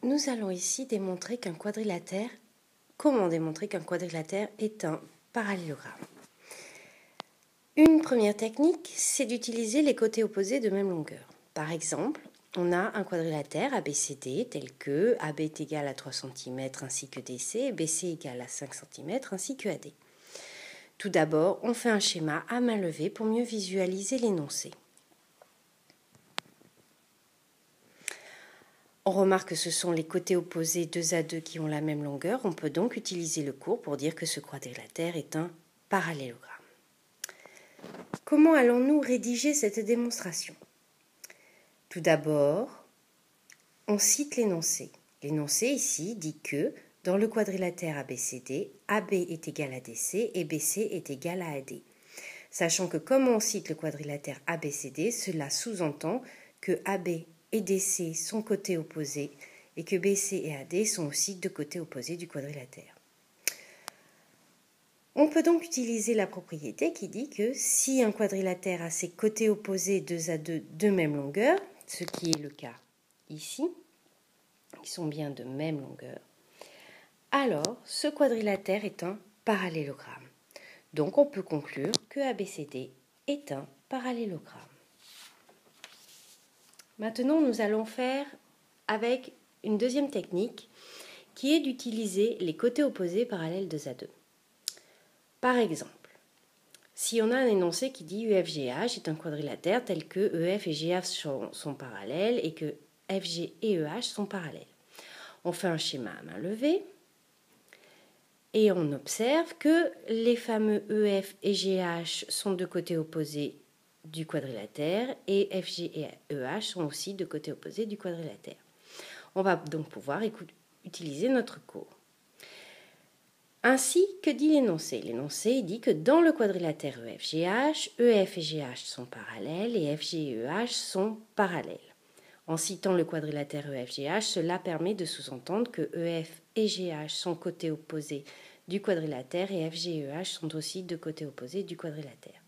Nous allons ici démontrer qu'un quadrilatère, comment démontrer qu'un quadrilatère est un parallélogramme. Une première technique, c'est d'utiliser les côtés opposés de même longueur. Par exemple, on a un quadrilatère ABCD tel que AB est égal à 3 cm ainsi que DC et BC égale à 5 cm ainsi que AD. Tout d'abord, on fait un schéma à main levée pour mieux visualiser l'énoncé. On remarque que ce sont les côtés opposés 2 à 2 qui ont la même longueur. On peut donc utiliser le cours pour dire que ce quadrilatère est un parallélogramme. Comment allons-nous rédiger cette démonstration? Tout d'abord, on cite l'énoncé. L'énoncé ici dit que dans le quadrilatère ABCD, AB est égal à DC et BC est égal à AD. Sachant que comme on cite le quadrilatère ABCD, cela sous-entend que AB et DC sont côtés opposés et que BC et AD sont aussi deux côtés opposés du quadrilatère. On peut donc utiliser la propriété qui dit que si un quadrilatère a ses côtés opposés 2 à 2 de même longueur, ce qui est le cas ici, ils sont bien de même longueur, alors ce quadrilatère est un parallélogramme. Donc on peut conclure que ABCD est un parallélogramme. Maintenant, nous allons faire avec une deuxième technique qui est d'utiliser les côtés opposés parallèles 2 à 2. Par exemple, si on a un énoncé qui dit EFGH est un quadrilatère tel que EF et GH sont parallèles et que FG et EH sont parallèles. On fait un schéma à main levée et on observe que les fameux EF et GH sont de côtés opposés du quadrilatère et FG et EH sont aussi de côtés opposés du quadrilatère. On va donc pouvoir utiliser notre cours. Ainsi, que dit l'énoncé? L'énoncé dit que dans le quadrilatère EFGH, EF et GH sont parallèles et FG et EH sont parallèles. En citant le quadrilatère EFGH, cela permet de sous-entendre que EF et GH sont côtés opposés du quadrilatère et FG et EH sont aussi de côtés opposés du quadrilatère.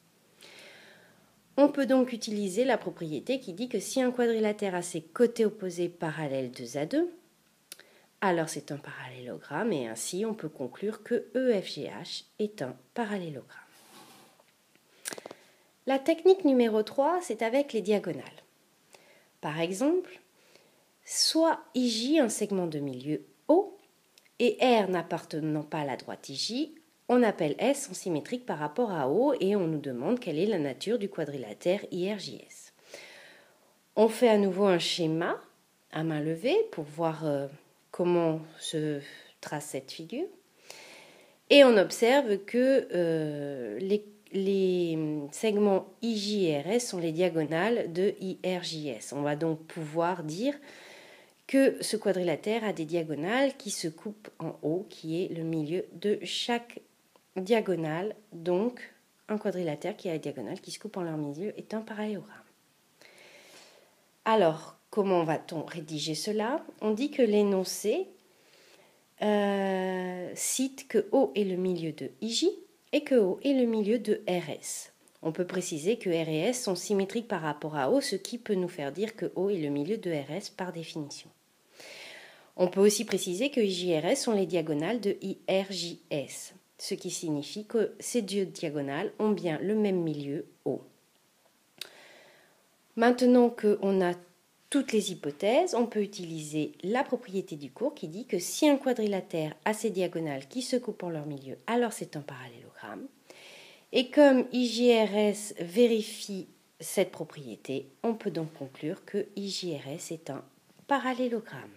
On peut donc utiliser la propriété qui dit que si un quadrilatère a ses côtés opposés parallèles 2 à 2, alors c'est un parallélogramme et ainsi on peut conclure que EFGH est un parallélogramme. La technique numéro 3, c'est avec les diagonales. Par exemple, soit IJ un segment de milieu O et R n'appartenant pas à la droite IJ, on appelle S en symétrique par rapport à O et on nous demande quelle est la nature du quadrilatère IRJS. On fait à nouveau un schéma à main levée pour voir comment se trace cette figure. Et on observe que les segments IJ et RS sont les diagonales de IRJS. On va donc pouvoir dire que ce quadrilatère a des diagonales qui se coupent en haut, qui est le milieu de chaque diagonale. Donc, un quadrilatère qui a des diagonales qui se coupent en leur milieu est un parallélogramme. Alors, comment va-t-on rédiger cela? On dit que l'énoncé cite que O est le milieu de IJ et que O est le milieu de RS. On peut préciser que R et S sont symétriques par rapport à O, ce qui peut nous faire dire que O est le milieu de RS par définition. On peut aussi préciser que IJ et RS sont les diagonales de IRJS, ce qui signifie que ces deux diagonales ont bien le même milieu O. Maintenant qu'on a toutes les hypothèses, on peut utiliser la propriété du cours qui dit que si un quadrilatère a ses diagonales qui se coupent en leur milieu, alors c'est un parallélogramme. Et comme IJRS vérifie cette propriété, on peut donc conclure que IJRS est un parallélogramme.